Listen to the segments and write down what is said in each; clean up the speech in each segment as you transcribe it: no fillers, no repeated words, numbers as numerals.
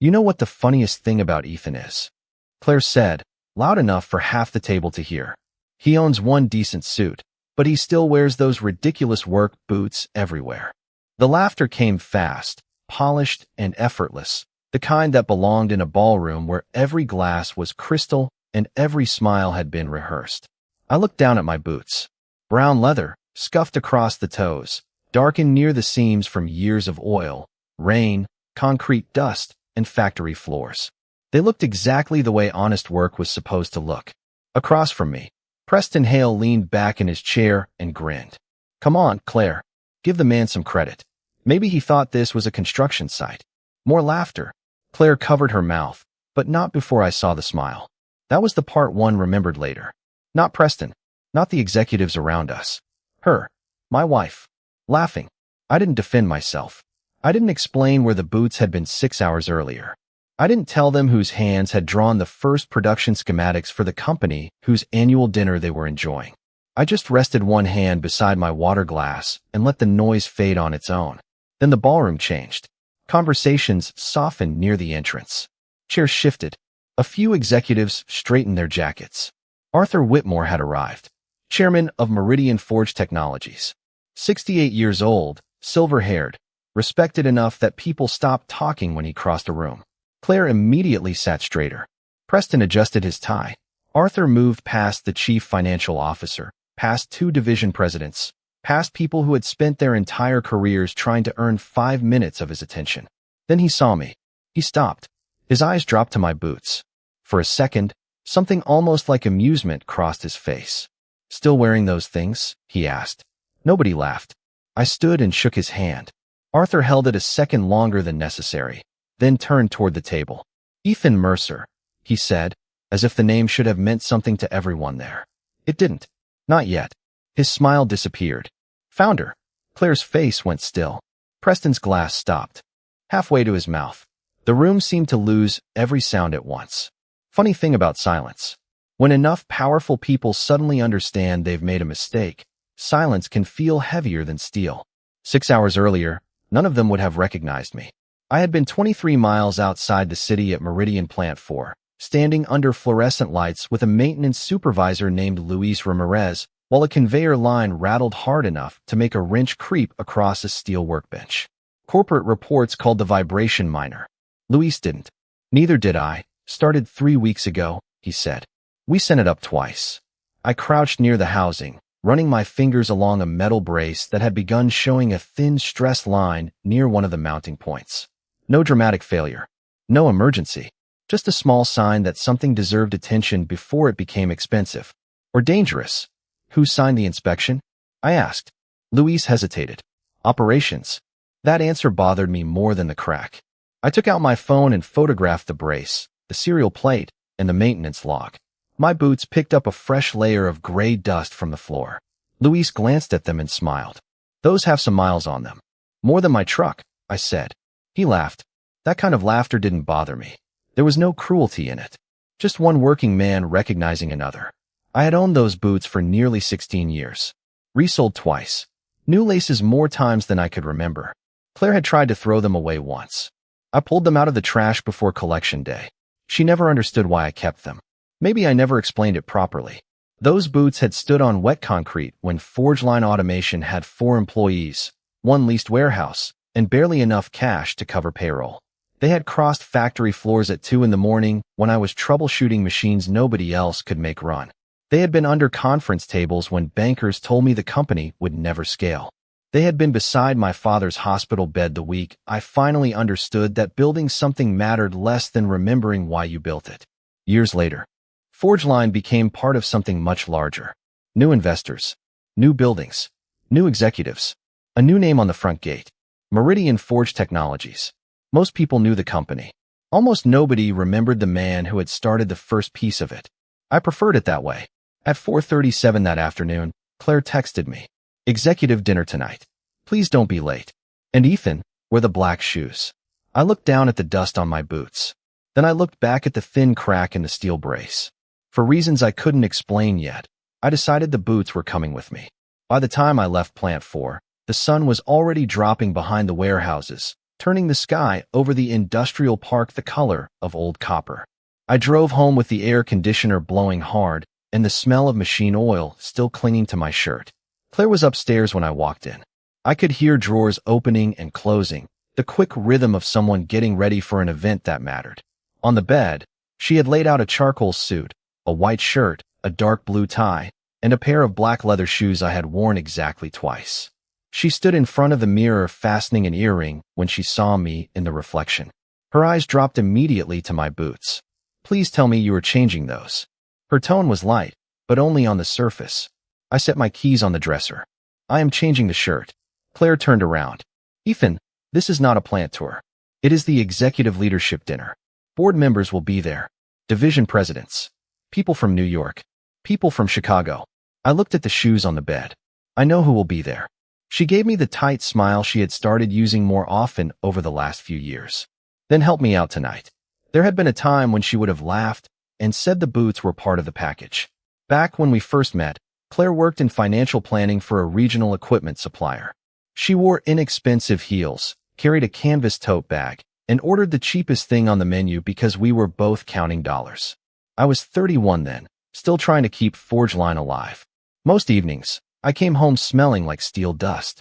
You know what the funniest thing about Ethan is? Claire said, loud enough for half the table to hear. He owns one decent suit, but he still wears those ridiculous work boots everywhere. The laughter came fast, polished, and effortless, the kind that belonged in a ballroom where every glass was crystal and every smile had been rehearsed. I looked down at my boots. Brown leather, scuffed across the toes, darkened near the seams from years of oil, rain, concrete dust, and factory floors. They looked exactly the way honest work was supposed to look. Across from me, Preston Hale leaned back in his chair and grinned. Come on, Claire. Give the man some credit. Maybe he thought this was a construction site. More laughter. Claire covered her mouth, but not before I saw the smile. That was the part one remembered later. Not Preston. Not the executives around us. Her. My wife. Laughing. I didn't defend myself. I didn't explain where the boots had been 6 hours earlier. I didn't tell them whose hands had drawn the first production schematics for the company whose annual dinner they were enjoying. I just rested one hand beside my water glass and let the noise fade on its own. Then the ballroom changed. Conversations softened near the entrance. Chairs shifted. A few executives straightened their jackets. Arthur Whitmore had arrived, chairman of Meridian Forge Technologies. 68 years old, silver-haired, respected enough that people stopped talking when he crossed a room. Claire immediately sat straighter. Preston adjusted his tie. Arthur moved past the chief financial officer, past 2 division presidents, past people who had spent their entire careers trying to earn 5 minutes of his attention. Then he saw me. He stopped. His eyes dropped to my boots. For a second, something almost like amusement crossed his face. Still wearing those things? He asked. Nobody laughed. I stood and shook his hand. Arthur held it a second longer than necessary, then turned toward the table. Ethan Mercer, he said, as if the name should have meant something to everyone there. It didn't. Not yet. His smile disappeared. Founder. Claire's face went still. Preston's glass stopped. Halfway to his mouth. The room seemed to lose every sound at once. Funny thing about silence. When enough powerful people suddenly understand they've made a mistake, silence can feel heavier than steel. 6 hours earlier, none of them would have recognized me. I had been 23 miles outside the city at Meridian Plant 4, standing under fluorescent lights with a maintenance supervisor named Luis Ramirez, while a conveyor line rattled hard enough to make a wrench creep across a steel workbench. Corporate reports called the vibration minor. Luis didn't. Neither did I. Started 3 weeks ago, he said. We sent it up twice. I crouched near the housing, running my fingers along a metal brace that had begun showing a thin stress line near one of the mounting points. No dramatic failure. No emergency. Just a small sign that something deserved attention before it became expensive. Or dangerous. Who signed the inspection? I asked. Luis hesitated. Operations. That answer bothered me more than the crack. I took out my phone and photographed the brace, the serial plate, and the maintenance log. My boots picked up a fresh layer of gray dust from the floor. Luis glanced at them and smiled. Those have some miles on them. More than my truck, I said. He laughed. That kind of laughter didn't bother me. There was no cruelty in it. Just one working man recognizing another. I had owned those boots for nearly 16 years. Resold twice. New laces more times than I could remember. Claire had tried to throw them away once. I pulled them out of the trash before collection day. She never understood why I kept them. Maybe I never explained it properly. Those boots had stood on wet concrete when Forge Line Automation had 4 employees, 1 leased warehouse, and barely enough cash to cover payroll. They had crossed factory floors at 2 in the morning when I was troubleshooting machines nobody else could make run. They had been under conference tables when bankers told me the company would never scale. They had been beside my father's hospital bed the week I finally understood that building something mattered less than remembering why you built it. Years later, Forge Line became part of something much larger. New investors, new buildings, new executives, a new name on the front gate. Meridian Forge Technologies. Most people knew the company. Almost nobody remembered the man who had started the first piece of it. I preferred it that way. At 4:37 that afternoon, Claire texted me. Executive dinner tonight. Please don't be late. And Ethan, wear the black shoes. I looked down at the dust on my boots. Then I looked back at the thin crack in the steel brace. For reasons I couldn't explain yet, I decided the boots were coming with me. By the time I left Plant 4, the sun was already dropping behind the warehouses, turning the sky over the industrial park the color of old copper. I drove home with the air conditioner blowing hard and the smell of machine oil still clinging to my shirt. Claire was upstairs when I walked in. I could hear drawers opening and closing, the quick rhythm of someone getting ready for an event that mattered. On the bed, she had laid out a charcoal suit, a white shirt, a dark blue tie, and a pair of black leather shoes I had worn exactly twice. She stood in front of the mirror fastening an earring when she saw me in the reflection. Her eyes dropped immediately to my boots. "Please tell me you are changing those." Her tone was light, but only on the surface. I set my keys on the dresser. "I am changing the shirt." Claire turned around. "Ethan, this is not a plant tour. It is the executive leadership dinner. Board members will be there. Division presidents. People from New York. People from Chicago." I looked at the shoes on the bed. "I know who will be there." She gave me the tight smile she had started using more often over the last few years. "Then help me out tonight." There had been a time when she would have laughed and said the boots were part of the package. Back when we first met, Claire worked in financial planning for a regional equipment supplier. She wore inexpensive heels, carried a canvas tote bag, and ordered the cheapest thing on the menu because we were both counting dollars. I was 31 then, still trying to keep Forge Line alive. Most evenings, I came home smelling like steel dust.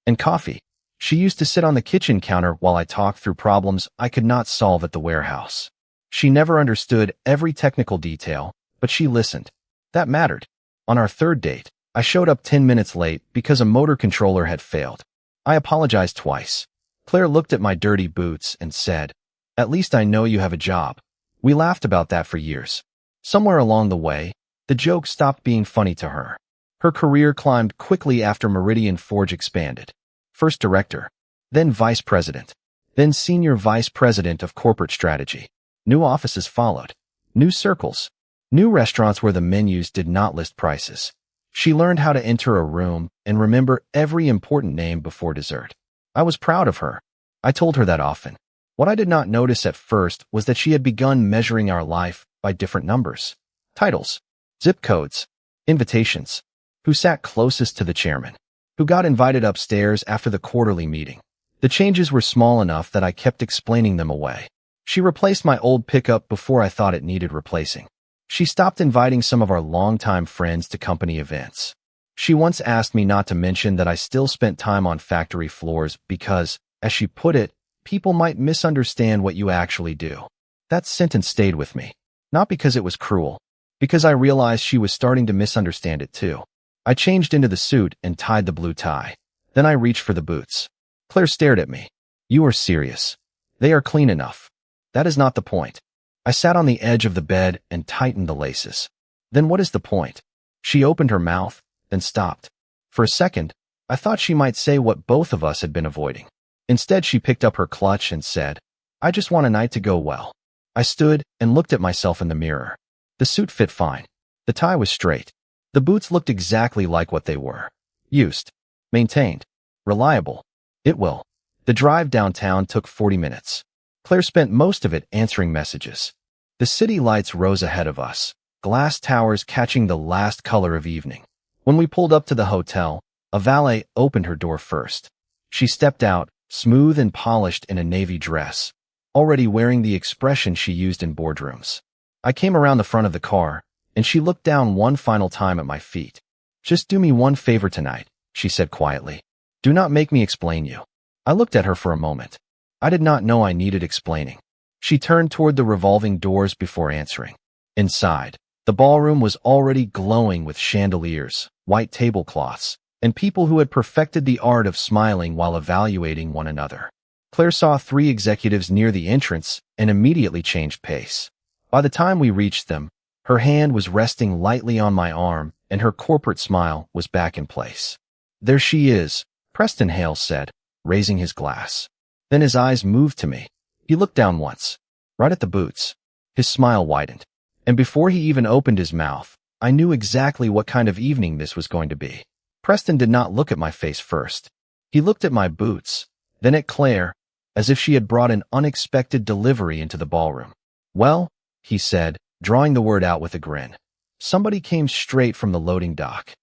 And coffee. She used to sit on the kitchen counter while I talked through problems I could not solve at the warehouse. She never understood every technical detail, but she listened. That mattered. On our third date, I showed up 10 minutes late because a motor controller had failed. I apologized twice. Claire looked at my dirty boots and said, "At least I know you have a job." We laughed about that for years. Somewhere along the way, the joke stopped being funny to her. Her career climbed quickly after Meridian Forge expanded. First director, then vice president, then senior vice president of corporate strategy. New offices followed, new circles, new restaurants where the menus did not list prices. She learned how to enter a room and remember every important name before dessert. I was proud of her. I told her that often. What I did not notice at first was that she had begun measuring our life by different numbers, titles, zip codes, invitations, who sat closest to the chairman, who got invited upstairs after the quarterly meeting. The changes were small enough that I kept explaining them away. She replaced my old pickup before I thought it needed replacing. She stopped inviting some of our longtime friends to company events. She once asked me not to mention that I still spent time on factory floors because, as she put it, people might misunderstand what you actually do. That sentence stayed with me. Not because it was cruel, because I realized she was starting to misunderstand it too. I changed into the suit and tied the blue tie. Then I reached for the boots. Claire stared at me. "You are serious. They are clean enough." "That is not the point." I sat on the edge of the bed and tightened the laces. "Then what is the point?" She opened her mouth, then stopped. For a second, I thought she might say what both of us had been avoiding. Instead, she picked up her clutch and said, "I just want a night to go well." I stood and looked at myself in the mirror. The suit fit fine. The tie was straight. The boots looked exactly like what they were. Used. Maintained. Reliable. It will. The drive downtown took 40 minutes. Claire spent most of it answering messages. The city lights rose ahead of us, glass towers catching the last color of evening. When we pulled up to the hotel, a valet opened her door first. She stepped out, smooth and polished in a navy dress, already wearing the expression she used in boardrooms. I came around the front of the car, and she looked down one final time at my feet. "Just do me one favor tonight," she said quietly. "Do not make me explain you." I looked at her for a moment. I did not know I needed explaining. She turned toward the revolving doors before answering. Inside, the ballroom was already glowing with chandeliers, white tablecloths, and people who had perfected the art of smiling while evaluating one another. Claire saw 3 executives near the entrance and immediately changed pace. By the time we reached them, her hand was resting lightly on my arm and her corporate smile was back in place. "There she is," Preston Hale said, raising his glass. Then his eyes moved to me. He looked down once, right at the boots. His smile widened. And before he even opened his mouth, I knew exactly what kind of evening this was going to be. Preston did not look at my face first. He looked at my boots, then at Claire, as if she had brought an unexpected delivery into the ballroom. "Well," he said, drawing the word out with a grin. Somebody came straight from the loading dock.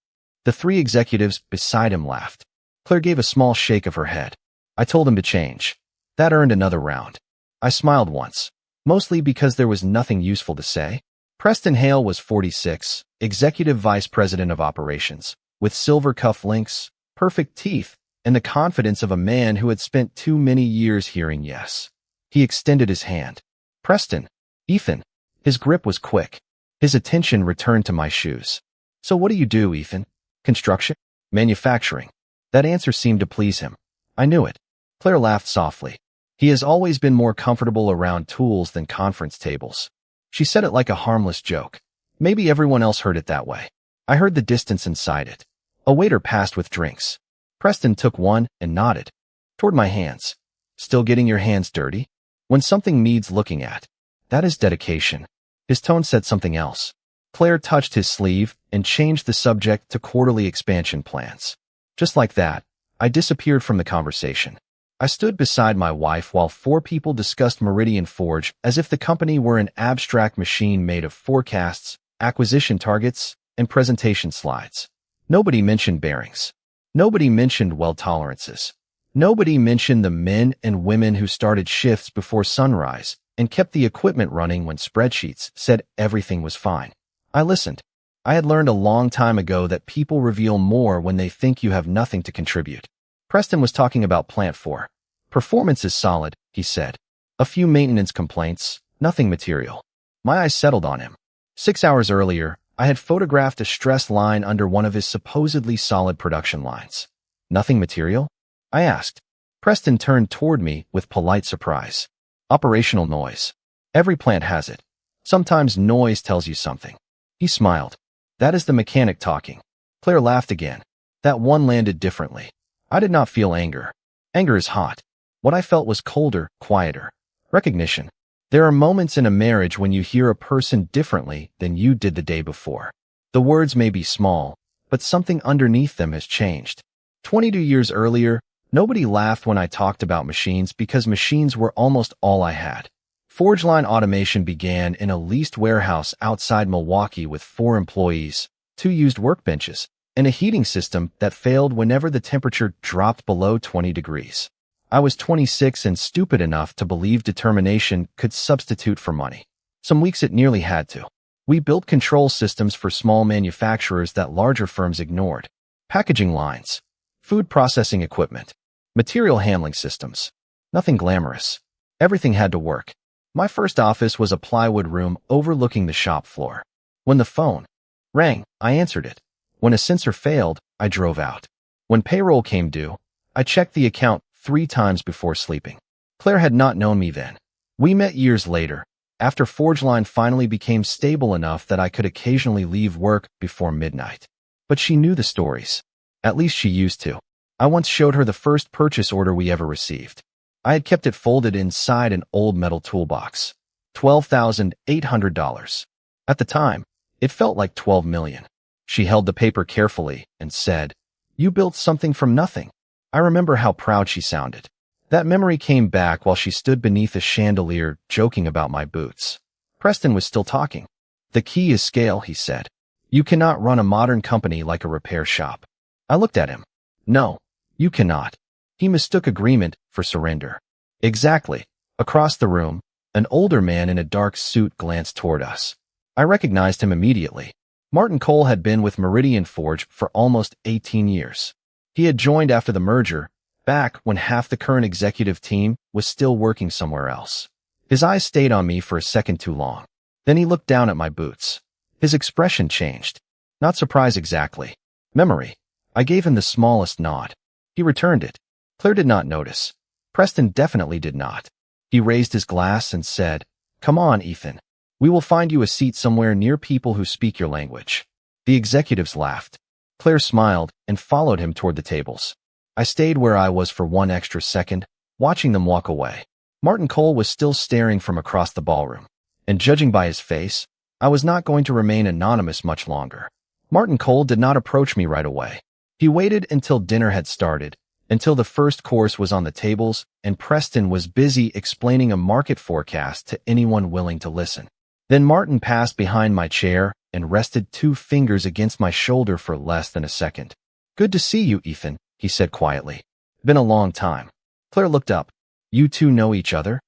The 3 executives beside him laughed. Claire gave a small shake of her head. "I told him to change." That earned another round. I smiled once, mostly because there was nothing useful to say. Preston Hale was 46, executive vice president of operations, with silver cuff links, perfect teeth, and the confidence of a man who had spent too many years hearing yes. He extended his hand. Preston, Ethan. His grip was quick. His attention returned to my shoes. So what do you do, Ethan? Construction? Manufacturing? That answer seemed to please him. I knew it. Claire laughed softly. He has always been more comfortable around tools than conference tables. She said it like a harmless joke. Maybe everyone else heard it that way. I heard the distance inside it. A waiter passed with drinks. Preston took one and nodded. Toward my hands. Still getting your hands dirty? When something needs looking at. That is dedication. His tone said something else. Claire touched his sleeve and changed the subject to quarterly expansion plans. Just like that, I disappeared from the conversation. I stood beside my wife while four people discussed Meridian Forge as if the company were an abstract machine made of forecasts, acquisition targets, and presentation slides. Nobody mentioned bearings. Nobody mentioned weld tolerances. Nobody mentioned the men and women who started shifts before sunrise and kept the equipment running when spreadsheets said everything was fine. I listened. I had learned a long time ago that people reveal more when they think you have nothing to contribute. Preston was talking about Plant 4. Performance is solid, he said. A few maintenance complaints, nothing material. My eyes settled on him. 6 hours earlier, I had photographed a stress line under one of his supposedly solid production lines. Nothing material? I asked. Preston turned toward me with polite surprise. Operational noise. Every plant has it. Sometimes noise tells you something. He smiled. That is the mechanic talking. Claire laughed again. That one landed differently. I did not feel anger. Anger is hot. What I felt was colder, quieter. Recognition. There are moments in a marriage when you hear a person differently than you did the day before. The words may be small, but something underneath them has changed. 22 years earlier, nobody laughed when I talked about machines because machines were almost all I had. Forge line automation began in a leased warehouse outside Milwaukee with 4 employees, 2 used workbenches, and a heating system that failed whenever the temperature dropped below 20 degrees. I was 26 and stupid enough to believe determination could substitute for money. Some weeks it nearly had to. We built control systems for small manufacturers that larger firms ignored. Packaging lines, food processing equipment, material handling systems. Nothing glamorous. Everything had to work. My first office was a plywood room overlooking the shop floor. When the phone rang, I answered it. When a sensor failed, I drove out. When payroll came due, I checked the account 3 times before sleeping. Claire had not known me then. We met years later, after Forgeline finally became stable enough that I could occasionally leave work before midnight. But she knew the stories. At least she used to. I once showed her the first purchase order we ever received. I had kept it folded inside an old metal toolbox. $12,800. At the time, it felt like 12 million. She held the paper carefully and said, "You built something from nothing." I remember how proud she sounded. That memory came back while she stood beneath a chandelier joking about my boots. Preston was still talking. "The key is scale," he said. "You cannot run a modern company like a repair shop." I looked at him. "No, you cannot." He mistook agreement for surrender. Exactly. Across the room, an older man in a dark suit glanced toward us. I recognized him immediately. Martin Cole had been with Meridian Forge for almost 18 years. He had joined after the merger, back when half the current executive team was still working somewhere else. His eyes stayed on me for a second too long. Then he looked down at my boots. His expression changed. Not surprise exactly. Memory. I gave him the smallest nod. He returned it. Claire did not notice. Preston definitely did not. He raised his glass and said, "Come on, Ethan. We will find you a seat somewhere near people who speak your language." The executives laughed. Claire smiled and followed him toward the tables. I stayed where I was for 1 extra second, watching them walk away. Martin Cole was still staring from across the ballroom, and judging by his face, I was not going to remain anonymous much longer. Martin Cole did not approach me right away. He waited until dinner had started, until the first course was on the tables, and Preston was busy explaining a market forecast to anyone willing to listen. Then Martin passed behind my chair and rested 2 fingers against my shoulder for less than a second. "Good to see you, Ethan," he said quietly. "Been a long time." Claire looked up. You two know each other?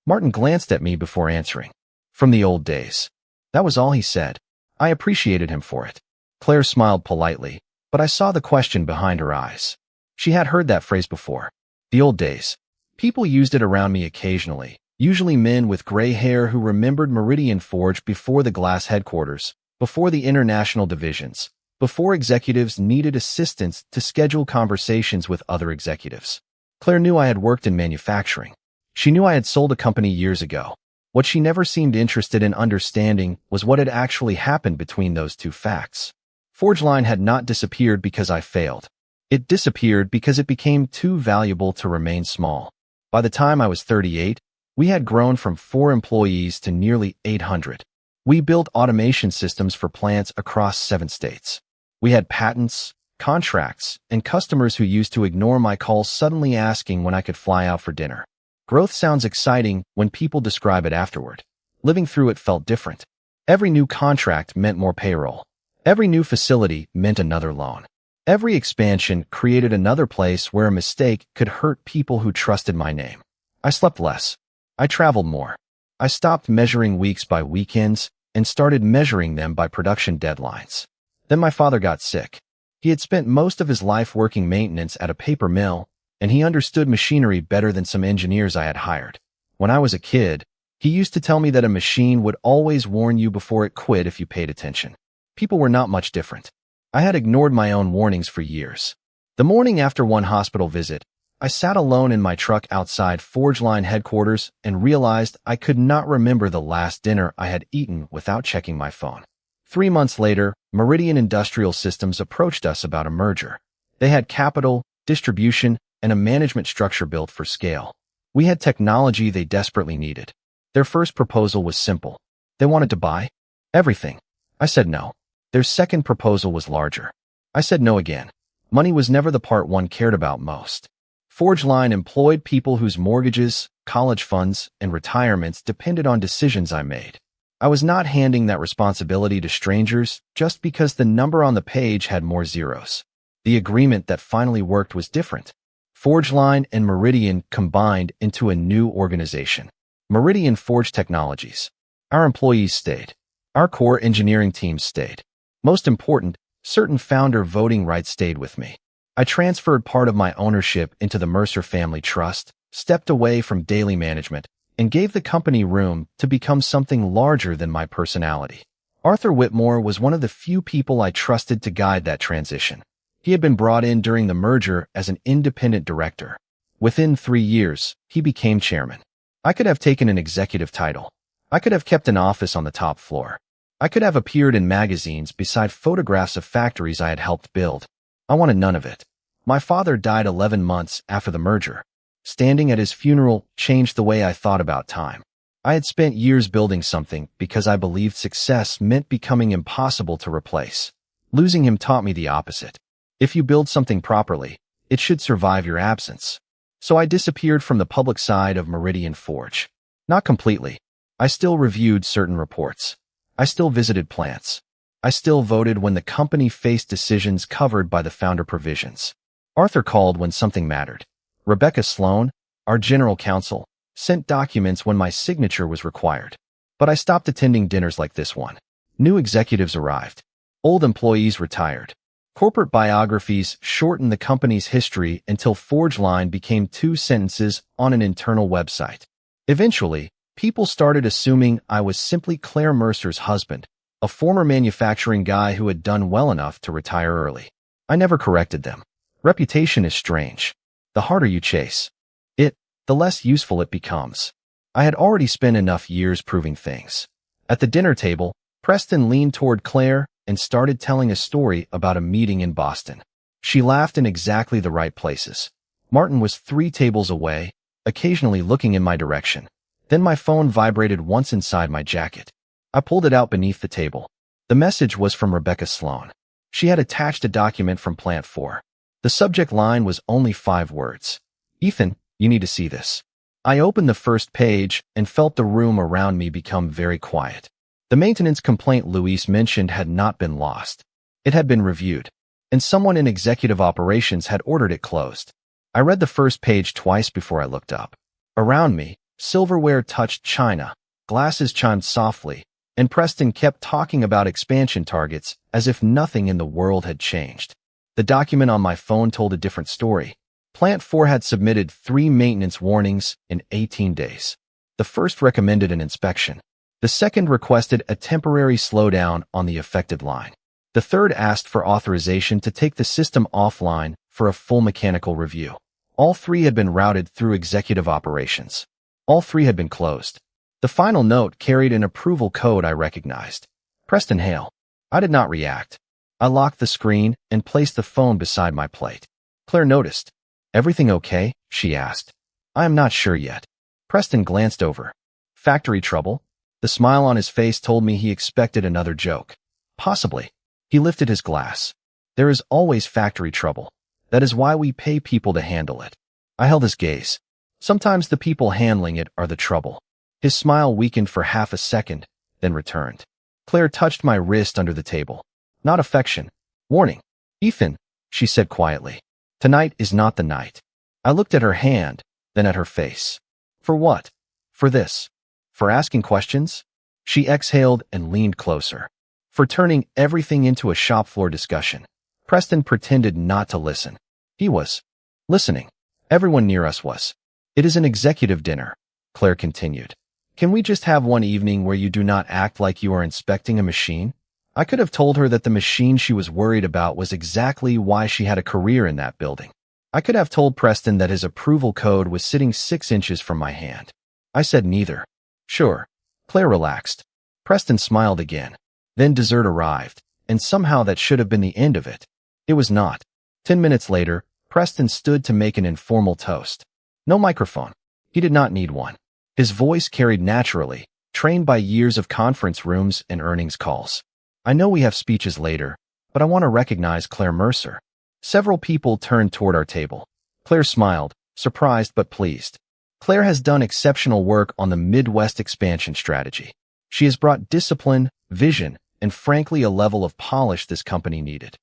Martin glanced at me before answering. From the old days. That was all he said. I appreciated him for it. Claire smiled politely, but I saw the question behind her eyes. She had heard that phrase before. The old days. People used it around me occasionally, usually men with gray hair who remembered Meridian Forge before the glass headquarters, before the international divisions, before executives needed assistance to schedule conversations with other executives. Claire knew I had worked in manufacturing. She knew I had sold a company years ago. What she never seemed interested in understanding was what had actually happened between those two facts. Forgeline had not disappeared because I failed. It disappeared because it became too valuable to remain small. By the time I was 38, we had grown from 4 employees to nearly 800. We built automation systems for plants across 7 states. We had patents, contracts, and customers who used to ignore my calls suddenly asking when I could fly out for dinner. Growth sounds exciting when people describe it afterward. Living through it felt different. Every new contract meant more payroll. Every new facility meant another loan. Every expansion created another place where a mistake could hurt people who trusted my name. I slept less. I traveled more. I stopped measuring weeks by weekends and started measuring them by production deadlines. Then my father got sick. He had spent most of his life working maintenance at a paper mill, and he understood machinery better than some engineers I had hired. When I was a kid, he used to tell me that a machine would always warn you before it quit if you paid attention. People were not much different. I had ignored my own warnings for years. The morning after one hospital visit, I sat alone in my truck outside Forgeline headquarters and realized I could not remember the last dinner I had eaten without checking my phone. 3 months later, Meridian Industrial Systems approached us about a merger. They had capital, distribution, and a management structure built for scale. We had technology they desperately needed. Their first proposal was simple. They wanted to buy everything. I said no. Their second proposal was larger. I said no again. Money was never the part one cared about most. Forgeline employed people whose mortgages, college funds, and retirements depended on decisions I made. I was not handing that responsibility to strangers just because the number on the page had more zeros. The agreement that finally worked was different. Forgeline and Meridian combined into a new organization. Meridian Forge Technologies. Our employees stayed. Our core engineering teams stayed. Most important, certain founder voting rights stayed with me. I transferred part of my ownership into the Mercer Family Trust, stepped away from daily management, and gave the company room to become something larger than my personality. Arthur Whitmore was one of the few people I trusted to guide that transition. He had been brought in during the merger as an independent director. Within 3 years, he became chairman. I could have taken an executive title. I could have kept an office on the top floor. I could have appeared in magazines beside photographs of factories I had helped build. I wanted none of it. My father died 11 months after the merger. Standing at his funeral changed the way I thought about time. I had spent years building something because I believed success meant becoming impossible to replace. Losing him taught me the opposite. If you build something properly, it should survive your absence. So I disappeared from the public side of Meridian Forge. Not completely. I still reviewed certain reports. I still visited plants. I still voted when the company faced decisions covered by the founder provisions. Arthur called when something mattered. Rebecca Sloan, our general counsel, sent documents when my signature was required. But I stopped attending dinners like this one. New executives arrived. Old employees retired. Corporate biographies shortened the company's history until Forgeline became 2 sentences on an internal website. Eventually, people started assuming I was simply Claire Mercer's husband, a former manufacturing guy who had done well enough to retire early. I never corrected them. Reputation is strange. The harder you chase it, the less useful it becomes. I had already spent enough years proving things. At the dinner table, Preston leaned toward Claire and started telling a story about a meeting in Boston. She laughed in exactly the right places. Martin was 3 tables away, occasionally looking in my direction. Then my phone vibrated once inside my jacket. I pulled it out beneath the table. The message was from Rebecca Sloan. She had attached a document from Plant 4. The subject line was only 5 words. Ethan, you need to see this. I opened the first page and felt the room around me become very quiet. The maintenance complaint Luis mentioned had not been lost. It had been reviewed, and someone in executive operations had ordered it closed. I read the first page twice before I looked up. Around me, silverware touched china, glasses chimed softly, and Preston kept talking about expansion targets as if nothing in the world had changed. The document on my phone told a different story. Plant 4 had submitted 3 maintenance warnings in 18 days. The first recommended an inspection. The second requested a temporary slowdown on the affected line. The third asked for authorization to take the system offline for a full mechanical review. All 3 had been routed through executive operations. All 3 had been closed. The final note carried an approval code I recognized. Preston Hale. I did not react. I locked the screen and placed the phone beside my plate. Claire noticed. "Everything okay?" she asked. "I am not sure yet." Preston glanced over. "Factory trouble?" The smile on his face told me he expected another joke. "Possibly." He lifted his glass. "There is always factory trouble. That is why we pay people to handle it." I held his gaze. Sometimes the people handling it are the trouble. His smile weakened for half a second, then returned. Claire touched my wrist under the table. Not affection. "Warning. Ethan," she said quietly. "Tonight is not the night." I looked at her hand, then at her face. "For what?" "For this." "For asking questions?" She exhaled and leaned closer. "For turning everything into a shop floor discussion." Preston pretended not to listen. He was listening. Everyone near us was. "It is an executive dinner," Claire continued. "Can we just have one evening where you do not act like you are inspecting a machine?" I could have told her that the machine she was worried about was exactly why she had a career in that building. I could have told Preston that his approval code was sitting 6 inches from my hand. I said neither. "Sure." Claire relaxed. Preston smiled again. Then dessert arrived, and somehow that should have been the end of it. It was not. 10 minutes later, Preston stood to make an informal toast. No microphone. He did not need one. His voice carried naturally, trained by years of conference rooms and earnings calls. "I know we have speeches later, but I want to recognize Claire Mercer." Several people turned toward our table. Claire smiled, surprised but pleased. Claire has done exceptional work on the Midwest expansion strategy. She has brought discipline, vision, and frankly a level of polish this company needed.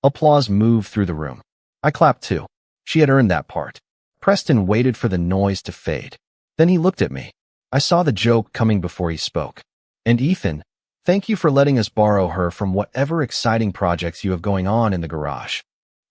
Applause moved through the room. I clapped too. She had earned that part. Preston waited for the noise to fade. Then he looked at me. I saw the joke coming before he spoke. "And Ethan, thank you for letting us borrow her from whatever exciting projects you have going on in the garage."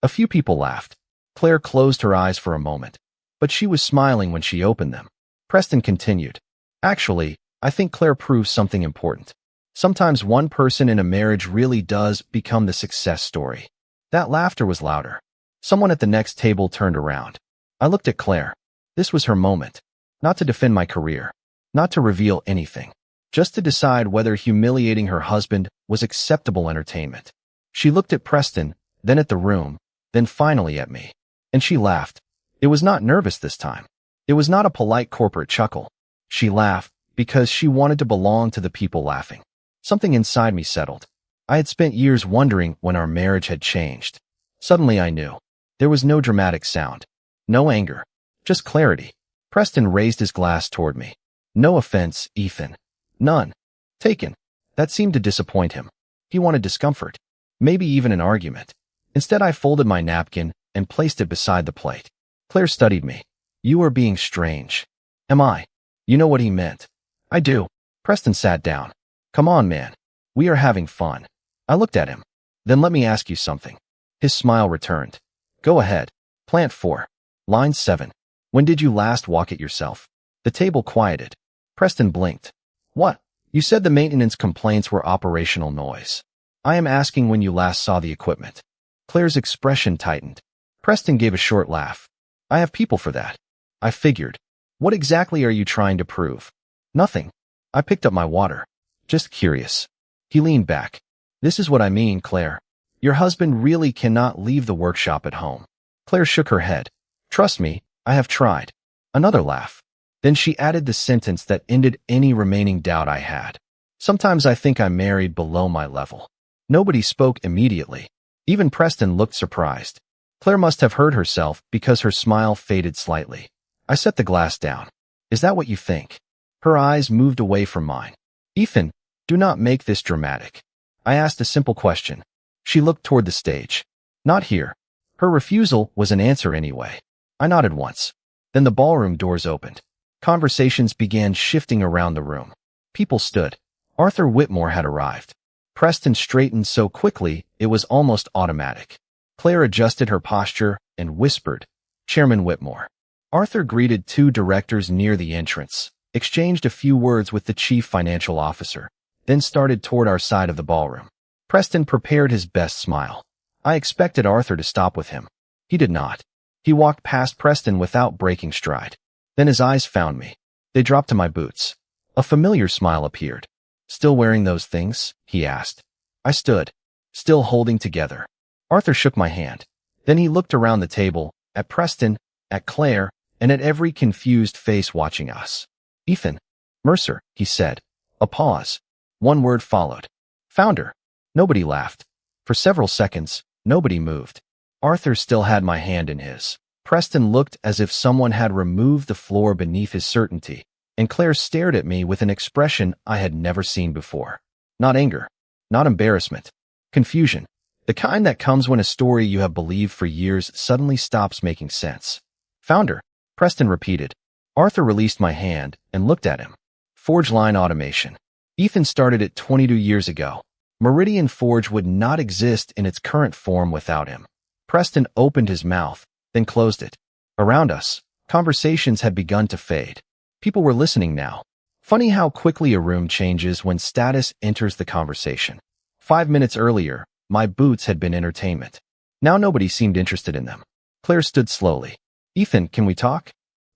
A few people laughed. Claire closed her eyes for a moment, but she was smiling when she opened them. Preston continued. "Actually, I think Claire proves something important. Sometimes one person in a marriage really does become the success story." That laughter was louder. Someone at the next table turned around. I looked at Claire. This was her moment. Not to defend my career. Not to reveal anything. Just to decide whether humiliating her husband was acceptable entertainment. She looked at Preston, then at the room, then finally at me. And she laughed. It was not nervous this time. It was not a polite corporate chuckle. She laughed because she wanted to belong to the people laughing. Something inside me settled. I had spent years wondering when our marriage had changed. Suddenly I knew. There was no dramatic sound. No anger. Just clarity. Preston raised his glass toward me. "No offense, Ethan." "None." "Taken." That seemed to disappoint him. He wanted discomfort. Maybe even an argument. Instead, I folded my napkin and placed it beside the plate. Claire studied me. "You are being strange." "Am I?" You know what he meant. "I do." Preston sat down. "Come on, man. We are having fun." I looked at him. "Then let me ask you something." His smile returned. "Go ahead." Plant 4. Line 7. "When did you last walk it yourself?" The table quieted. Preston blinked. "What?" "You said the maintenance complaints were operational noise. I am asking when you last saw the equipment." Claire's expression tightened. Preston gave a short laugh. "I have people for that." I figured. "What exactly are you trying to prove?" "Nothing." I picked up my water. "Just curious." He leaned back. "This is what I mean, Claire. Your husband really cannot leave the workshop at home." Claire shook her head. "Trust me, I have tried." Another laugh. Then she added the sentence that ended any remaining doubt I had. "Sometimes I think I'm married below my level." Nobody spoke immediately. Even Preston looked surprised. Claire must have heard herself because her smile faded slightly. I set the glass down. "Is that what you think?" Her eyes moved away from mine. "Ethan, do not make this dramatic." I asked a simple question. She looked toward the stage. "Not here." Her refusal was an answer anyway. I nodded once. Then the ballroom doors opened. Conversations began shifting around the room. People stood. Arthur Whitmore had arrived. Preston straightened so quickly it was almost automatic. Claire adjusted her posture and whispered, "Chairman Whitmore." Arthur greeted two directors near the entrance, exchanged a few words with the chief financial officer, then started toward our side of the ballroom. Preston prepared his best smile. I expected Arthur to stop with him. He did not. He walked past Preston without breaking stride. Then his eyes found me. They dropped to my boots. A familiar smile appeared. "Still wearing those things?" he asked. I stood, still holding together. Arthur shook my hand. Then he looked around the table, at Preston, at Claire, and at every confused face watching us. "Ethan Mercer," he said. A pause. One word followed. "Founder." Nobody laughed. For several seconds, nobody moved. Arthur still had my hand in his. Preston looked as if someone had removed the floor beneath his certainty, and Claire stared at me with an expression I had never seen before. Not anger, not embarrassment, confusion. The kind that comes when a story you have believed for years suddenly stops making sense. "Founder," Preston repeated. Arthur released my hand and looked at him. "Forge line automation. Ethan started it 22 years ago. Meridian Forge would not exist in its current form without him." Preston opened his mouth, then closed it. Around us, conversations had begun to fade. People were listening now. Funny how quickly a room changes when status enters the conversation. 5 minutes earlier, my boots had been entertainment. Now nobody seemed interested in them. Claire stood slowly. "Ethan, can we talk?"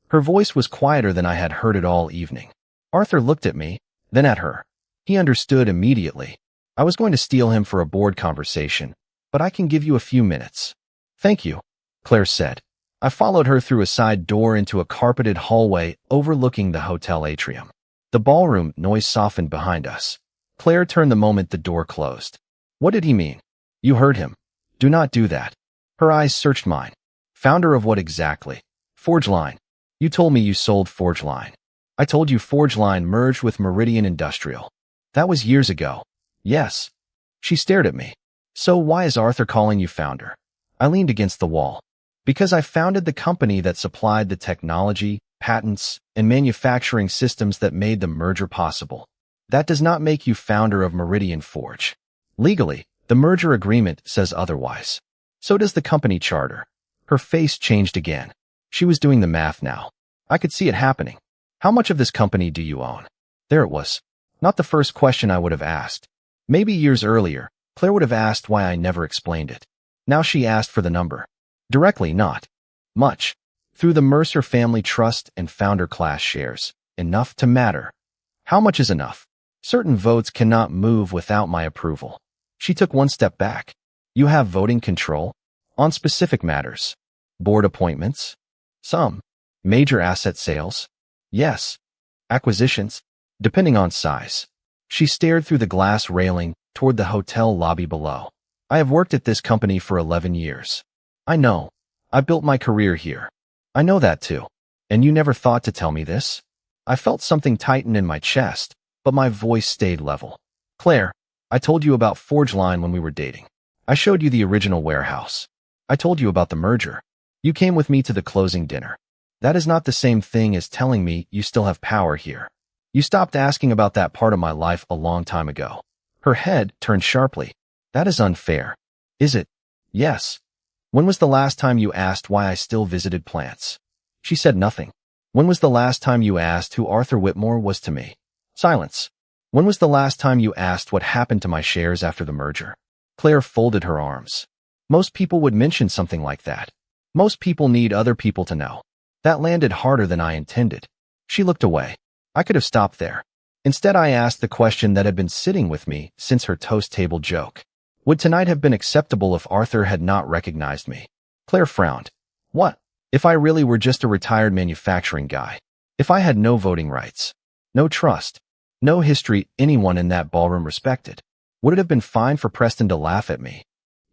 Her voice was quieter than I had heard it all evening. Arthur looked at me, then at her. He understood immediately. I was going to steal him for a board conversation, but I can give you a few minutes. "Thank you," Claire said. I followed her through a side door into a carpeted hallway overlooking the hotel atrium. The ballroom noise softened behind us. Claire turned the moment the door closed. "What did he mean?" "You heard him. Do not do that." Her eyes searched mine. "Founder of what exactly?" "Forge Line. You told me you sold Forge Line." "I told you Forge Line merged with Meridian Industrial." "That was years ago." "Yes." She stared at me. "So why is Arthur calling you founder?" I leaned against the wall. "Because I founded the company that supplied the technology, patents, and manufacturing systems that made the merger possible. That does not make you founder of Meridian Forge. Legally, the merger agreement says otherwise. So does the company charter." Her face changed again. She was doing the math now. I could see it happening. "How much of this company do you own?" There it was. Not the first question I would have asked. Maybe years earlier, Claire would have asked why I never explained it. Now she asked for the number. Directly, not much. Through the Mercer Family Trust and Founder Class shares. Enough to matter. How much is enough? Certain votes cannot move without my approval. She took one step back. "You have voting control? On specific matters? Board appointments? Some. Major asset sales? Yes. Acquisitions? Depending on size." She stared through the glass railing toward the hotel lobby below. "I have worked at this company for 11 years. I know. I built my career here. I know that too. And you never thought to tell me this?" I felt something tighten in my chest, but my voice stayed level. "Claire, I told you about Forge Line when we were dating. I showed you the original warehouse. I told you about the merger. You came with me to the closing dinner. That is not the same thing as telling me you still have power here. You stopped asking about that part of my life a long time ago." Her head turned sharply. "That is unfair." "Is it?" "Yes." "When was the last time you asked why I still visited plants?" She said nothing. "When was the last time you asked who Arthur Whitmore was to me?" Silence. "When was the last time you asked what happened to my shares after the merger?" Claire folded her arms. "Most people would mention something like that. Most people need other people to know." That landed harder than I intended. She looked away. I could have stopped there. Instead, I asked the question that had been sitting with me since her toast table joke. Would tonight have been acceptable if Arthur had not recognized me? Claire frowned. "What? If I really were just a retired manufacturing guy? If I had no voting rights? No trust? No history anyone in that ballroom respected? Would it have been fine for Preston to laugh at me?"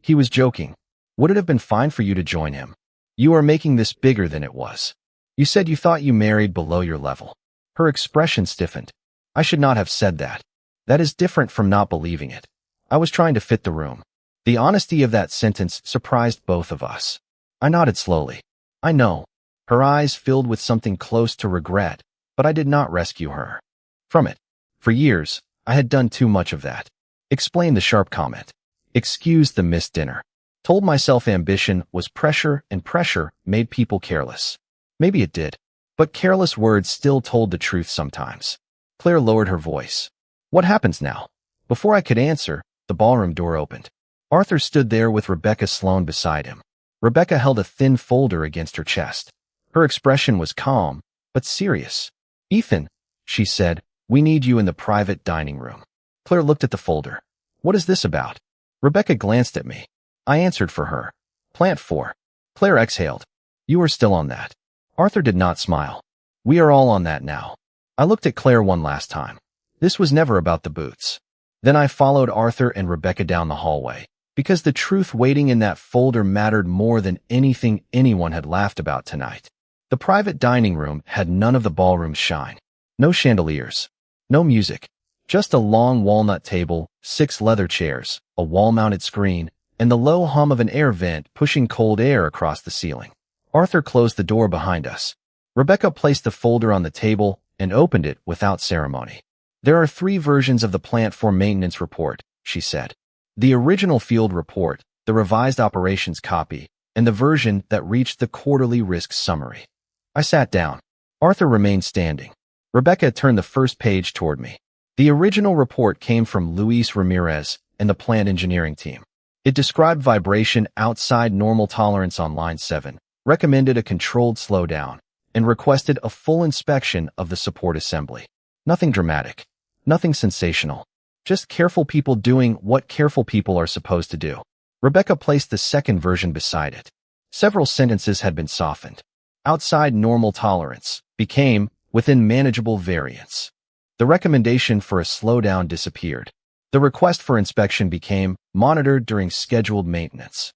He was joking. "Would it have been fine for you to join him? You are making this bigger than it was. You said you thought you married below your level." Her expression stiffened. "I should not have said that. That is different from not believing it. I was trying to fit the room." The honesty of that sentence surprised both of us. I nodded slowly. "I know." Her eyes filled with something close to regret, but I did not rescue her from it. For years, I had done too much of that. Explained the sharp comment. Excused the missed dinner. Told myself ambition was pressure and pressure made people careless. Maybe it did, but careless words still told the truth sometimes. Claire lowered her voice. What happens now? Before I could answer, the ballroom door opened. Arthur stood there with Rebecca Sloane beside him. Rebecca held a thin folder against her chest. Her expression was calm, but serious. Ethan, she said, we need you in the private dining room. Claire looked at the folder. What is this about? Rebecca glanced at me. I answered for her. Plant 4. Claire exhaled. You are still on that. Arthur did not smile. We are all on that now. I looked at Claire one last time. This was never about the boots. Then I followed Arthur and Rebecca down the hallway, because the truth waiting in that folder mattered more than anything anyone had laughed about tonight. The private dining room had none of the ballroom's shine. No chandeliers. No music. Just a long walnut table, 6 leather chairs, a wall-mounted screen, and the low hum of an air vent pushing cold air across the ceiling. Arthur closed the door behind us. Rebecca placed the folder on the table and opened it without ceremony. There are 3 versions of the Plant 4 maintenance report, she said. The original field report, the revised operations copy, and the version that reached the quarterly risk summary. I sat down. Arthur remained standing. Rebecca turned the first page toward me. The original report came from Luis Ramirez and the plant engineering team. It described vibration outside normal tolerance on line 7, recommended a controlled slowdown, and requested a full inspection of the support assembly. Nothing dramatic. Nothing sensational. Just careful people doing what careful people are supposed to do. Rebecca placed the second version beside it. Several sentences had been softened. Outside normal tolerance became within manageable variance. The recommendation for a slowdown disappeared. The request for inspection became monitored during scheduled maintenance.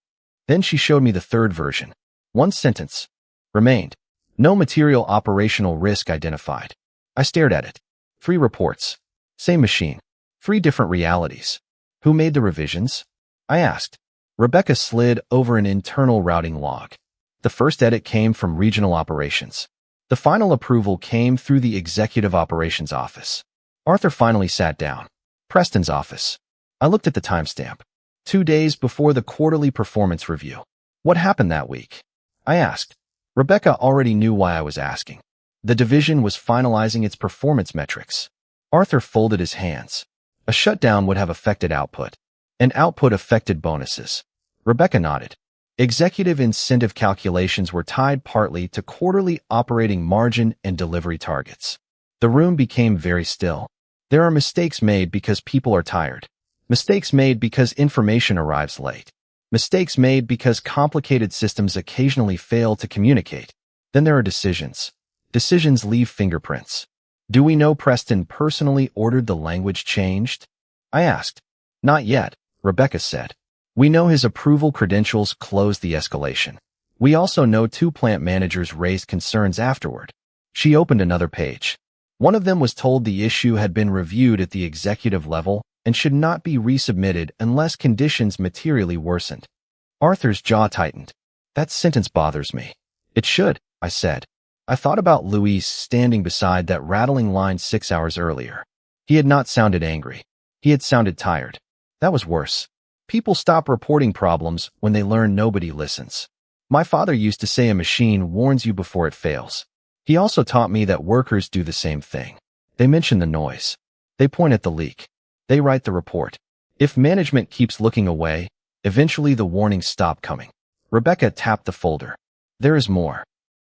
Then she showed me the third version. One sentence remained. No material operational risk identified. I stared at it. 3 reports. Same machine. 3 different realities. Who made the revisions? I asked. Rebecca slid over an internal routing log. The first edit came from regional operations. The final approval came through the executive operations office. Arthur finally sat down. Preston's office. I looked at the timestamp. 2 days before the quarterly performance review. What happened that week? I asked. Rebecca already knew why I was asking. The division was finalizing its performance metrics. Arthur folded his hands. A shutdown would have affected output, and output affected bonuses. Rebecca nodded. Executive incentive calculations were tied partly to quarterly operating margin and delivery targets. The room became very still. There are mistakes made because people are tired. Mistakes made because information arrives late. Mistakes made because complicated systems occasionally fail to communicate. Then there are decisions. Decisions leave fingerprints. Do we know Preston personally ordered the language changed? I asked. Not yet, Rebecca said. We know his approval credentials closed the escalation. We also know 2 plant managers raised concerns afterward. She opened another page. One of them was told the issue had been reviewed at the executive level and should not be resubmitted unless conditions materially worsened. Arthur's jaw tightened. That sentence bothers me. It should, I said. I thought about Luis standing beside that rattling line 6 hours earlier. He had not sounded angry. He had sounded tired. That was worse. People stop reporting problems when they learn nobody listens. My father used to say a machine warns you before it fails. He also taught me that workers do the same thing. They mention the noise. They point at the leak. They write the report. If management keeps looking away, eventually the warnings stop coming. Rebecca tapped the folder. There is more.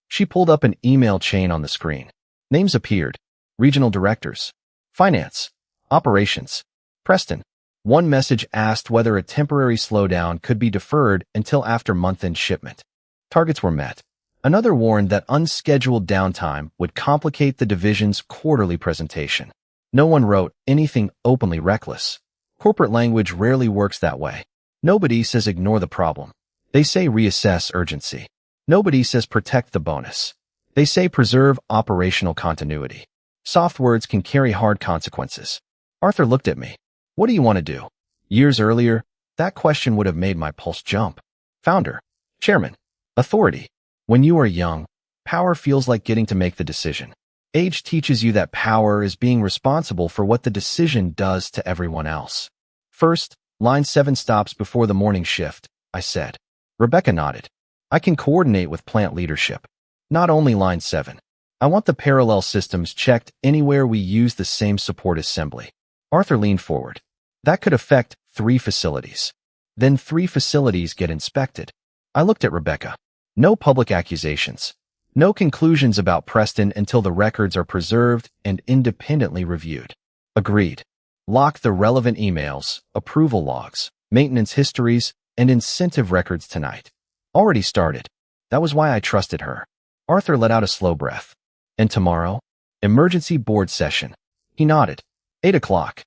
She pulled up an email chain on the screen. Names appeared. Regional directors. Finance. Operations. Preston. One message asked whether a temporary slowdown could be deferred until after month-end shipment. Targets were met. Another warned that unscheduled downtime would complicate the division's quarterly presentation. No one wrote anything openly reckless. Corporate language rarely works that way. Nobody says ignore the problem. They say reassess urgency. Nobody says protect the bonus. They say preserve operational continuity. Soft words can carry hard consequences. Arthur looked at me. What do you want to do? Years earlier, that question would have made my pulse jump. Founder. Chairman. Authority. When you are young, power feels like getting to make the decision. Age teaches you that power is being responsible for what the decision does to everyone else. First, line 7 stops before the morning shift, I said. Rebecca nodded. I can coordinate with plant leadership. Not only line 7. I want the parallel systems checked anywhere we use the same support assembly. Arthur leaned forward. That could affect 3 facilities. Then 3 facilities get inspected. I looked at Rebecca. No public accusations. No conclusions about Preston until the records are preserved and independently reviewed. Agreed. Lock the relevant emails, approval logs, maintenance histories, and incentive records tonight. Already started. That was why I trusted her. Arthur let out a slow breath. And tomorrow? Emergency board session. He nodded. 8 o'clock.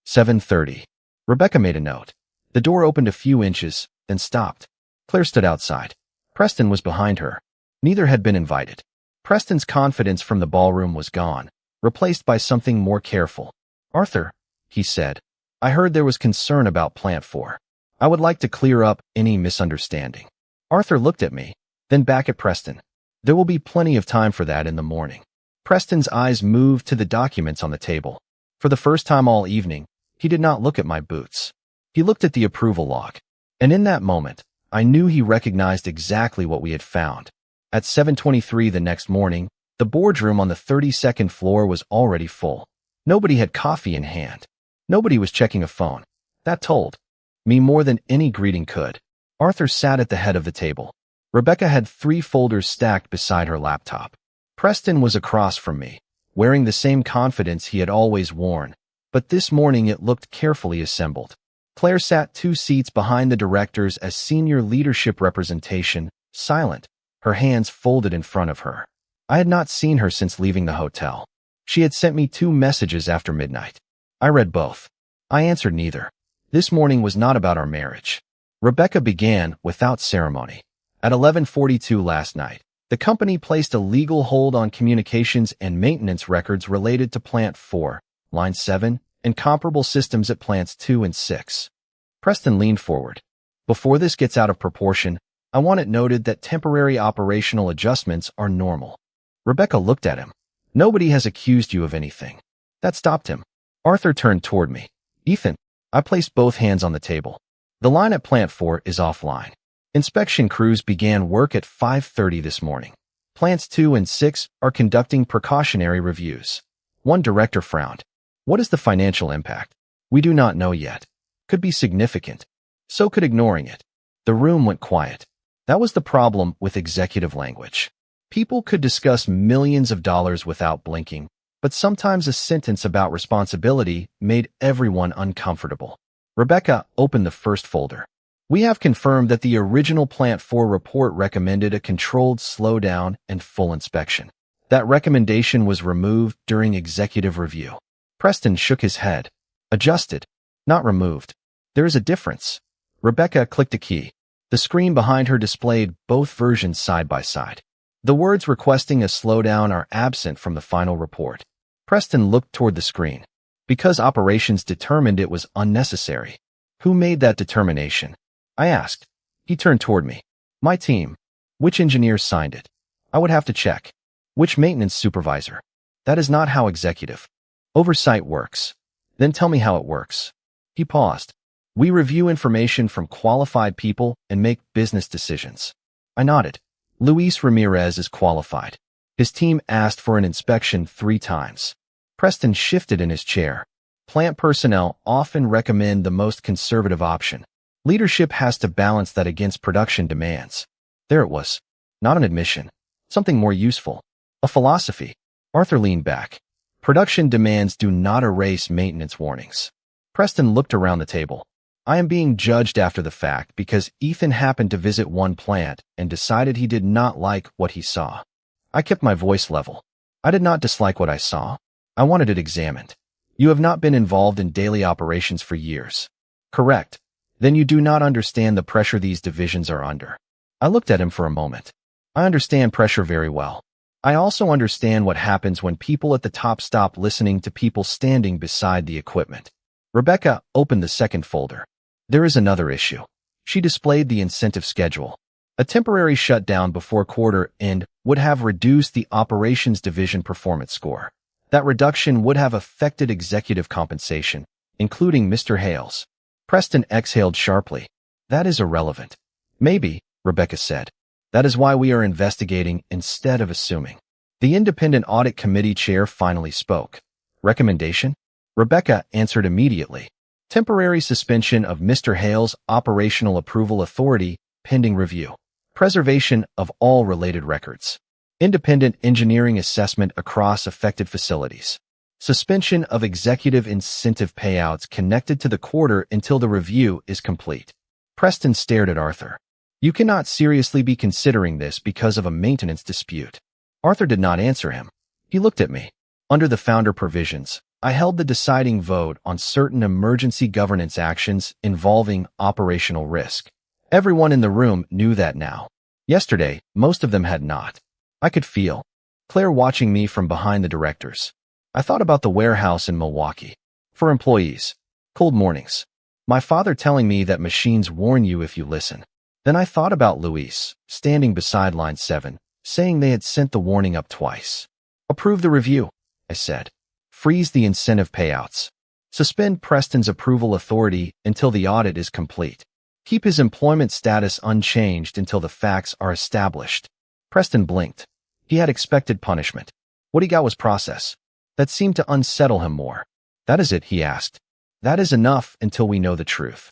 7:30. Rebecca made a note. The door opened a few inches, then stopped. Claire stood outside. Preston was behind her. Neither had been invited. Preston's confidence from the ballroom was gone, replaced by something more careful. Arthur, he said, I heard there was concern about Plant 4. I would like to clear up any misunderstanding. Arthur looked at me, then back at Preston. There will be plenty of time for that in the morning. Preston's eyes moved to the documents on the table. For the first time all evening, he did not look at my boots. He looked at the approval log. And in that moment, I knew he recognized exactly what we had found. At 7:23 the next morning, the boardroom on the 32nd floor was already full. Nobody had coffee in hand. Nobody was checking a phone. That told me more than any greeting could. Arthur sat at the head of the table. Rebecca had 3 folders stacked beside her laptop. Preston was across from me, wearing the same confidence he had always worn, but this morning it looked carefully assembled. Claire sat 2 seats behind the directors as senior leadership representation, silent, her hands folded in front of her. I had not seen her since leaving the hotel. She had sent me 2 messages after midnight. I read both. I answered neither. This morning was not about our marriage. Rebecca began without ceremony. At 11:42 last night, the company placed a legal hold on communications and maintenance records related to Plant 4, Line 7, and comparable systems at Plants 2 and 6. Preston leaned forward. Before this gets out of proportion, I want it noted that temporary operational adjustments are normal. Rebecca looked at him. Nobody has accused you of anything. That stopped him. Arthur turned toward me. Ethan, I placed both hands on the table. The line at Plant 4 is offline. Inspection crews began work at 5:30 this morning. Plants 2 and 6 are conducting precautionary reviews. One director frowned. What is the financial impact? We do not know yet. Could be significant. So could ignoring it. The room went quiet. That was the problem with executive language. People could discuss millions of dollars without blinking, but sometimes a sentence about responsibility made everyone uncomfortable. Rebecca opened the first folder. We have confirmed that the original Plant 4 report recommended a controlled slowdown and full inspection. That recommendation was removed during executive review. Preston shook his head. Adjusted, not removed. There is a difference. Rebecca clicked a key. The screen behind her displayed both versions side by side. The words requesting a slowdown are absent from the final report. Preston looked toward the screen. Because operations determined it was unnecessary. Who made that determination? I asked. He turned toward me. My team. Which engineers signed it? I would have to check. Which maintenance supervisor? That is not how executive oversight works. Then tell me how it works. He paused. We review information from qualified people and make business decisions. I nodded. Luis Ramirez is qualified. His team asked for an inspection 3 times. Preston shifted in his chair. Plant personnel often recommend the most conservative option. Leadership has to balance that against production demands. There it was. Not an admission. Something more useful. A philosophy. Arthur leaned back. Production demands do not erase maintenance warnings. Preston looked around the table. I am being judged after the fact because Ethan happened to visit one plant and decided he did not like what he saw. I kept my voice level. I did not dislike what I saw. I wanted it examined. You have not been involved in daily operations for years. Correct. Then you do not understand the pressure these divisions are under. I looked at him for a moment. I understand pressure very well. I also understand what happens when people at the top stop listening to people standing beside the equipment. Rebecca opened the second folder. There is another issue. She displayed the incentive schedule. A temporary shutdown before quarter end would have reduced the operations division performance score. That reduction would have affected executive compensation, including Mr. Hales. Preston exhaled sharply. That is irrelevant. Maybe, Rebecca said. That is why we are investigating instead of assuming. The independent audit committee chair finally spoke. Recommendation? Rebecca answered immediately. Temporary suspension of Mr. Hale's operational approval authority, pending review. Preservation of all related records. Independent engineering assessment across affected facilities. Suspension of executive incentive payouts connected to the quarter until the review is complete. Preston stared at Arthur. You cannot seriously be considering this because of a maintenance dispute. Arthur did not answer him. He looked at me. Under the founder provisions, I held the deciding vote on certain emergency governance actions involving operational risk. Everyone in the room knew that now. Yesterday, most of them had not. I could feel Claire watching me from behind the directors. I thought about the warehouse in Milwaukee. For employees. Cold mornings. My father telling me that machines warn you if you listen. Then I thought about Luis, standing beside line 7, saying they had sent the warning up twice. Approve the review, I said. Freeze the incentive payouts. Suspend Preston's approval authority until the audit is complete. Keep his employment status unchanged until the facts are established. Preston blinked. He had expected punishment. What he got was process. That seemed to unsettle him more. That is it, he asked. That is enough until we know the truth.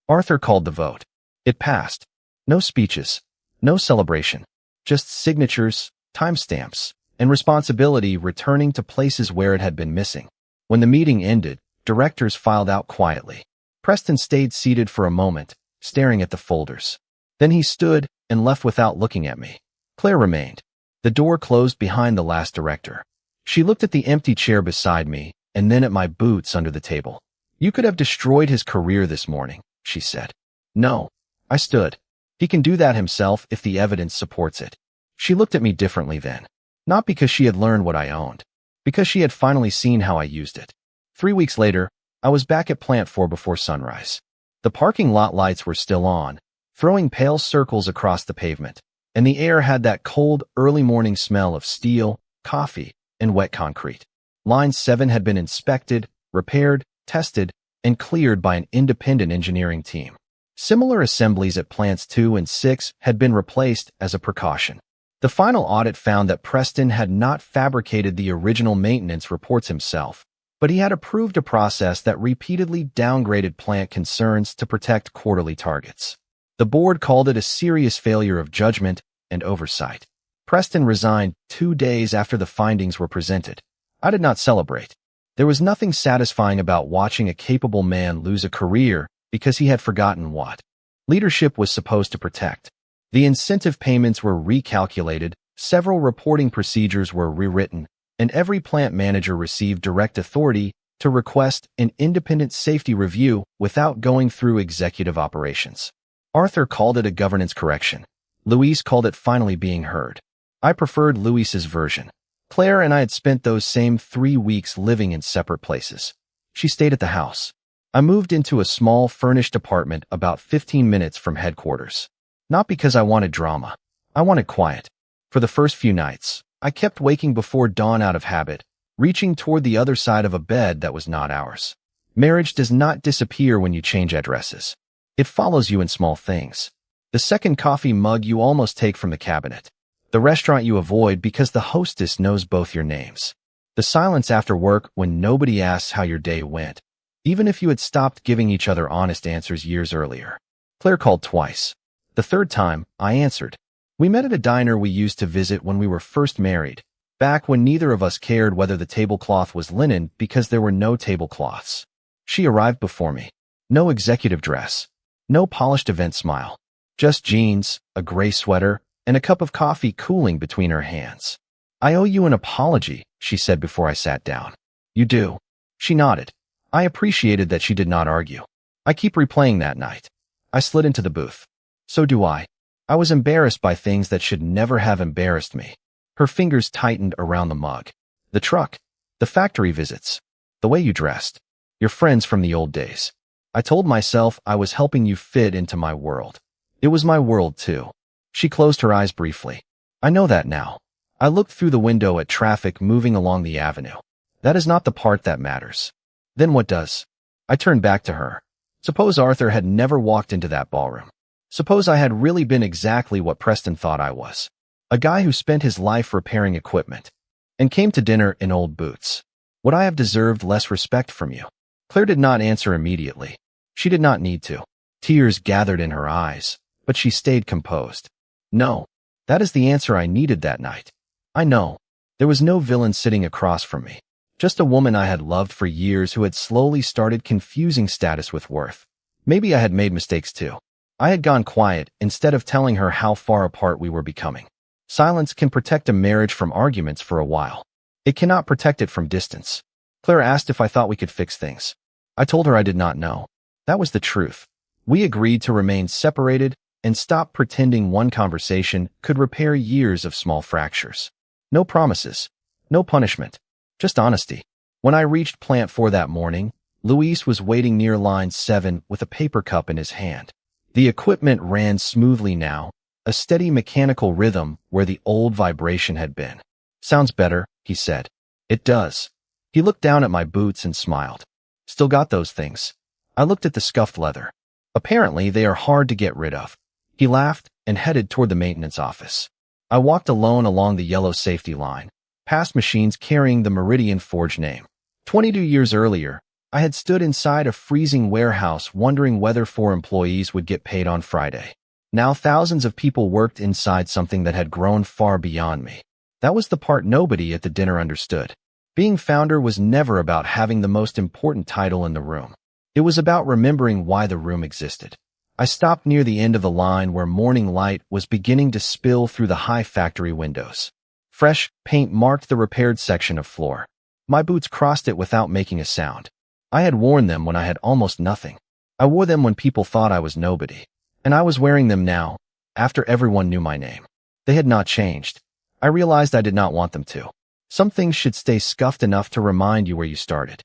Arthur called the vote. It passed. No speeches. No celebration. Just signatures, timestamps, and responsibility returning to places where it had been missing. When the meeting ended, directors filed out quietly. Preston stayed seated for a moment, staring at the folders. Then he stood and left without looking at me. Claire remained. The door closed behind the last director. She looked at the empty chair beside me and then at my boots under the table. You could have destroyed his career this morning, she said. No. I stood. He can do that himself if the evidence supports it. She looked at me differently then. Not because she had learned what I owned. Because she had finally seen how I used it. 3 weeks later, I was back at Plant 4 before sunrise. The parking lot lights were still on, throwing pale circles across the pavement, and the air had that cold, early morning smell of steel, coffee, and wet concrete. Line 7 had been inspected, repaired, tested, and cleared by an independent engineering team. Similar assemblies at Plants 2 and 6 had been replaced as a precaution. The final audit found that Preston had not fabricated the original maintenance reports himself, but he had approved a process that repeatedly downgraded plant concerns to protect quarterly targets. The board called it a serious failure of judgment and oversight. Preston resigned 2 days after the findings were presented. I did not celebrate. There was nothing satisfying about watching a capable man lose a career because he had forgotten what leadership was supposed to protect. The incentive payments were recalculated, several reporting procedures were rewritten, and every plant manager received direct authority to request an independent safety review without going through executive operations. Arthur called it a governance correction. Luis called it finally being heard. I preferred Luis's version. Claire and I had spent those same 3 weeks living in separate places. She stayed at the house. I moved into a small furnished apartment about 15 minutes from headquarters. Not because I wanted drama. I wanted quiet. For the first few nights, I kept waking before dawn out of habit, reaching toward the other side of a bed that was not ours. Marriage does not disappear when you change addresses. It follows you in small things. The second coffee mug you almost take from the cabinet. The restaurant you avoid because the hostess knows both your names. The silence after work when nobody asks how your day went, even if you had stopped giving each other honest answers years earlier. Claire called twice. The third time, I answered. We met at a diner we used to visit when we were first married, back when neither of us cared whether the tablecloth was linen because there were no tablecloths. She arrived before me. No executive dress. No polished event smile. Just jeans, a gray sweater, and a cup of coffee cooling between her hands. I owe you an apology, she said before I sat down. You do. She nodded. I appreciated that she did not argue. I keep replaying that night. I slid into the booth. So do I. I was embarrassed by things that should never have embarrassed me. Her fingers tightened around the mug. The truck. The factory visits. The way you dressed. Your friends from the old days. I told myself I was helping you fit into my world. It was my world too. She closed her eyes briefly. I know that now. I looked through the window at traffic moving along the avenue. That is not the part that matters. Then what does? I turned back to her. Suppose Arthur had never walked into that ballroom. Suppose I had really been exactly what Preston thought I was. A guy who spent his life repairing equipment and came to dinner in old boots. Would I have deserved less respect from you? Claire did not answer immediately. She did not need to. Tears gathered in her eyes, but she stayed composed. No, that is the answer I needed that night. I know. There was no villain sitting across from me. Just a woman I had loved for years who had slowly started confusing status with worth. Maybe I had made mistakes too. I had gone quiet instead of telling her how far apart we were becoming. Silence can protect a marriage from arguments for a while. It cannot protect it from distance. Claire asked if I thought we could fix things. I told her I did not know. That was the truth. We agreed to remain separated and stop pretending one conversation could repair years of small fractures. No promises. No punishment. Just honesty. When I reached Plant 4 that morning, Luis was waiting near line 7 with a paper cup in his hand. The equipment ran smoothly now, a steady mechanical rhythm where the old vibration had been. Sounds better, he said. It does. He looked down at my boots and smiled. Still got those things. I looked at the scuffed leather. Apparently, they are hard to get rid of. He laughed and headed toward the maintenance office. I walked alone along the yellow safety line, past machines carrying the Meridian Forge name. 22 years earlier, I had stood inside a freezing warehouse wondering whether 4 employees would get paid on Friday. Now thousands of people worked inside something that had grown far beyond me. That was the part nobody at the dinner understood. Being founder was never about having the most important title in the room. It was about remembering why the room existed. I stopped near the end of the line where morning light was beginning to spill through the high factory windows. Fresh paint marked the repaired section of floor. My boots crossed it without making a sound. I had worn them when I had almost nothing. I wore them when people thought I was nobody. And I was wearing them now, after everyone knew my name. They had not changed. I realized I did not want them to. Some things should stay scuffed enough to remind you where you started.